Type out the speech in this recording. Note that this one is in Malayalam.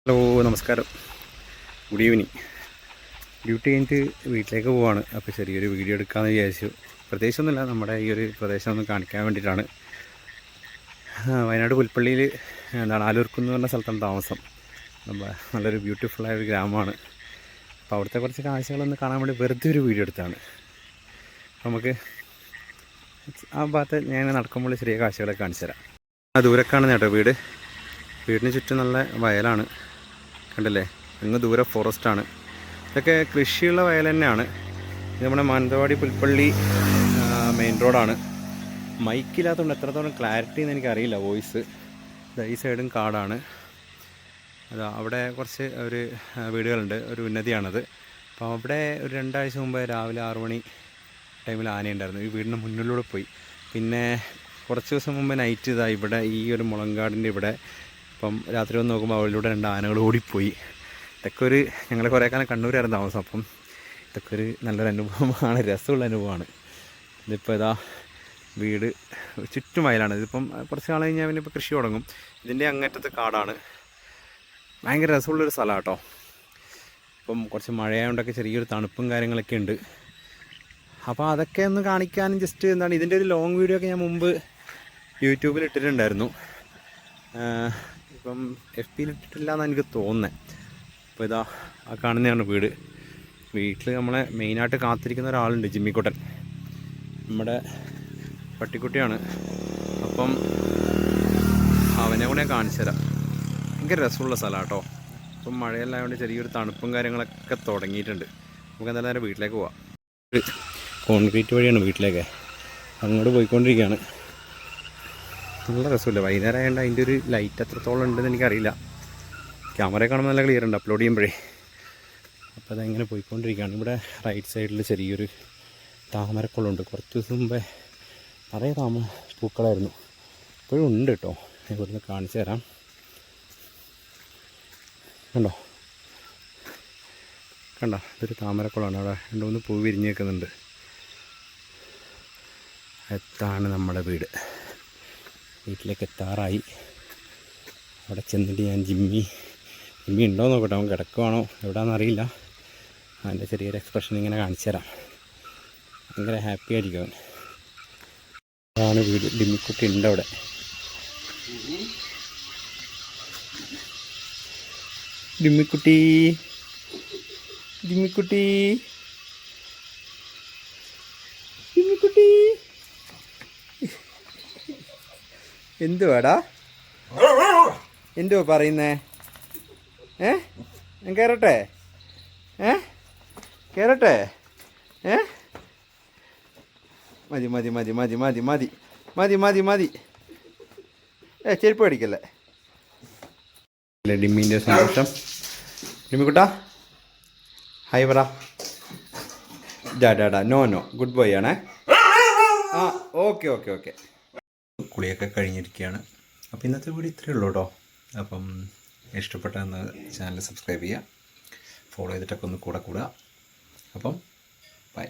ഹലോ, നമസ്കാരം. Good evening. ഡ്യൂട്ടി കഴിഞ്ഞിട്ട് വീട്ടിലേക്ക് പോവാണ്. അപ്പോൾ ചെറിയൊരു വീഡിയോ എടുക്കാമെന്ന് വിചാരിച്ചു. പ്രത്യേകിച്ചൊന്നുമില്ല, നമ്മുടെ ഈ ഒരു പ്രദേശം ഒന്ന് കാണിക്കാൻ വേണ്ടിയിട്ടാണ്. വയനാട് പുൽപ്പള്ളിയിൽ ആലൂർക്കുന്ന് പറഞ്ഞ സ്ഥലത്താണ് താമസം. നമ്മൾ നല്ലൊരു ബ്യൂട്ടിഫുള്ളായൊരു ഗ്രാമമാണ്. അപ്പോൾ അവിടുത്തെ കുറച്ച് കാഴ്ചകളൊന്ന് കാണാൻ വേണ്ടി വെറുതെ ഒരു വീഡിയോ എടുത്താണ്. നമുക്ക് ആ ഭാഗത്ത് ഞാൻ നടക്കുമ്പോൾ ചെറിയ കാഴ്ചകളൊക്കെ കാണിച്ചു തരാം. ദൂരക്കാണ് കേട്ടോ വീടിന് ചുറ്റും നല്ല വയലാണ്, കണ്ടല്ലേ. അങ്ങ് ദൂരെ ഫോറസ്റ്റാണ്. ഇതൊക്കെ കൃഷിയുള്ള വയൽ തന്നെയാണ്. ഇത് നമ്മുടെ മാനന്തവാടി പുൽപ്പള്ളി മെയിൻ റോഡാണ്. മൈക്കില്ലാത്തതുകൊണ്ട് എത്രത്തോളം ക്ലാരിറ്റി എന്ന് എനിക്കറിയില്ല വോയിസ്. ഈ സൈഡും കാടാണ്. അവിടെ കുറച്ച് ഒരു വീടുകളുണ്ട്, ഒരു ഉന്നതിയാണത്. അപ്പോൾ അവിടെ ഒരു 2 ആഴ്ച മുമ്പ് രാവിലെ 6 മണി ടൈമിൽ ആനയുണ്ടായിരുന്നു. ഈ വീടിൻ്റെ മുന്നിലൂടെ പോയി. പിന്നെ കുറച്ച് ദിവസം മുമ്പ് നൈറ്റ് ഇവിടെ ഈ ഒരു മുളങ്കാടിൻ്റെ ഇവിടെ അപ്പം രാത്രി വന്ന് നോക്കുമ്പോൾ അവളിലൂടെ 2 ആനകൾ ഓടിപ്പോയി. ഇതൊക്കെ ഞങ്ങൾ കുറേ കാലം കണ്ണൂരായിരുന്നു താമസം. അപ്പം ഇതൊക്കെ ഒരു നല്ലൊരു അനുഭവമാണ്, രസമുള്ള അനുഭവമാണ്. ഇതിപ്പോൾ വീട് ചുറ്റും വയലാണ്. ഇതിപ്പം കുറച്ച് നാൾ കഴിഞ്ഞാൽ പിന്നെ ഇപ്പോൾ കൃഷി തുടങ്ങും. ഇതിൻ്റെ അങ്ങറ്റത്തെ കാടാണ്. ഭയങ്കര രസമുള്ളൊരു സ്ഥലമാണ് കേട്ടോ. ഇപ്പം കുറച്ച് മഴയായതുകൊണ്ടൊക്കെ ചെറിയൊരു തണുപ്പും കാര്യങ്ങളൊക്കെ ഉണ്ട്. അപ്പോൾ അതൊക്കെ ഒന്ന് കാണിക്കാനും ജസ്റ്റ് ഇതിൻ്റെ ഒരു ലോങ് വീഡിയോ ഒക്കെ ഞാൻ മുമ്പ് യൂട്യൂബിൽ ഇട്ടിട്ടുണ്ടായിരുന്നു. ഇപ്പം FB ഇട്ടിട്ടില്ല എന്നാണ് എനിക്ക് തോന്നുന്നത്. അപ്പോൾ ആ കാണുന്നതാണ് വീട്ടിൽ നമ്മളെ മെയിനായിട്ട് കാത്തിരിക്കുന്ന ഒരാളുണ്ട്, ജിമ്മിക്കുട്ടൻ, നമ്മുടെ പട്ടിക്കുട്ടിയാണ്. അപ്പം അവനെ കൂടെ ഞാൻ കാണിച്ചു തരാം. ഭയങ്കര രസമുള്ള സ്ഥലമാണ് കേട്ടോ. ഇപ്പം മഴയെല്ലാം കൊണ്ട് ചെറിയൊരു തണുപ്പും കാര്യങ്ങളൊക്കെ തുടങ്ങിയിട്ടുണ്ട്. നമുക്ക് എന്തായാലും നേരെ വീട്ടിലേക്ക് പോവാം. കോൺക്രീറ്റ് വഴിയാണ് വീട്ടിലേക്ക്, അങ്ങോട്ട് പോയിക്കൊണ്ടിരിക്കുകയാണ്. നല്ല രസമില്ല. വൈകുന്നേരം ആയതുകൊണ്ട് അതിൻ്റെ ഒരു ലൈറ്റ് എത്രത്തോളം ഉണ്ടെന്ന് എനിക്കറിയില്ല. ക്യാമറ കാണുമ്പോൾ നല്ല ക്ലിയർ ഉണ്ട് അപ്ലോഡ് ചെയ്യുമ്പോഴേ. അപ്പോൾ അതെങ്ങനെ പോയിക്കൊണ്ടിരിക്കുകയാണ്. ഇവിടെ റൈറ്റ് സൈഡിൽ ചെറിയൊരു താമരക്കുളമുണ്ട്. കുറച്ച് ദിവസം മുമ്പേ നിറയെ പൂക്കളായിരുന്നു. ഇപ്പോഴും ഉണ്ട് കേട്ടോ. ഞാൻ ഇവിടുന്ന് കാണിച്ചു തരാം. കണ്ടോ ഇതൊരു താമരക്കുളമാണ്. അവിടെ 2-3 പൂ വിരിഞ്ഞ് നിൽക്കുന്നുണ്ട്. എത്താണ് നമ്മുടെ വീട്ടിലേക്ക് എത്താറായി. അവിടെ ചെന്നിട്ട് ഞാൻ ജിമ്മി ഉണ്ടോ നോക്കട്ടെ. അവൻ കിടക്കുവാണോ എവിടെയാണെന്നറിയില്ല. അവൻ്റെ ചെറിയൊരു എക്സ്പ്രഷൻ ഇങ്ങനെ കാണിച്ചു തരാം. ഭയങ്കര ഹാപ്പി ആയിരിക്കും അവൻ. അതാണ് വീട്. ഡിമ്മിക്കുട്ടി ഉണ്ട് അവിടെ. ഡിമ്മിക്കുട്ടി ഡിമ്മിക്കുട്ടി ഡിമ്മിക്കുട്ടി എന്തുവാടാ, എന്തുവാ പറയുന്നേ? ഞാൻ കയറട്ടെ? കയറട്ടെ? മതി മതി മതി മതി മതി മതി മതി മതി മതി. ചെരുപ്പ് അടിക്കല്ലേ. ഡിമ്മിൻ്റെ സന്തോഷം. ഡിമ്മിക്കുട്ടാ ഹായ് പറ. ഡാ നോ ഗുഡ് ബോയ് ആണേ. ആ ഓക്കെ ഓക്കെ ഓക്കെ. കുളിയൊക്കെ കഴിഞ്ഞിരിക്കുകയാണ്. അപ്പോൾ ഇന്നത്തെ വീഡിയോ ഇത്രയേ ഉള്ളൂ കേട്ടോ. അപ്പം ഇഷ്ടപ്പെട്ടെന്ന് ചാനൽ സബ്സ്ക്രൈബ് ചെയ്യുക, ഫോളോ ചെയ്തിട്ടൊക്കെ ഒന്ന് കൂടെ കൂടുക. അപ്പം ബൈ.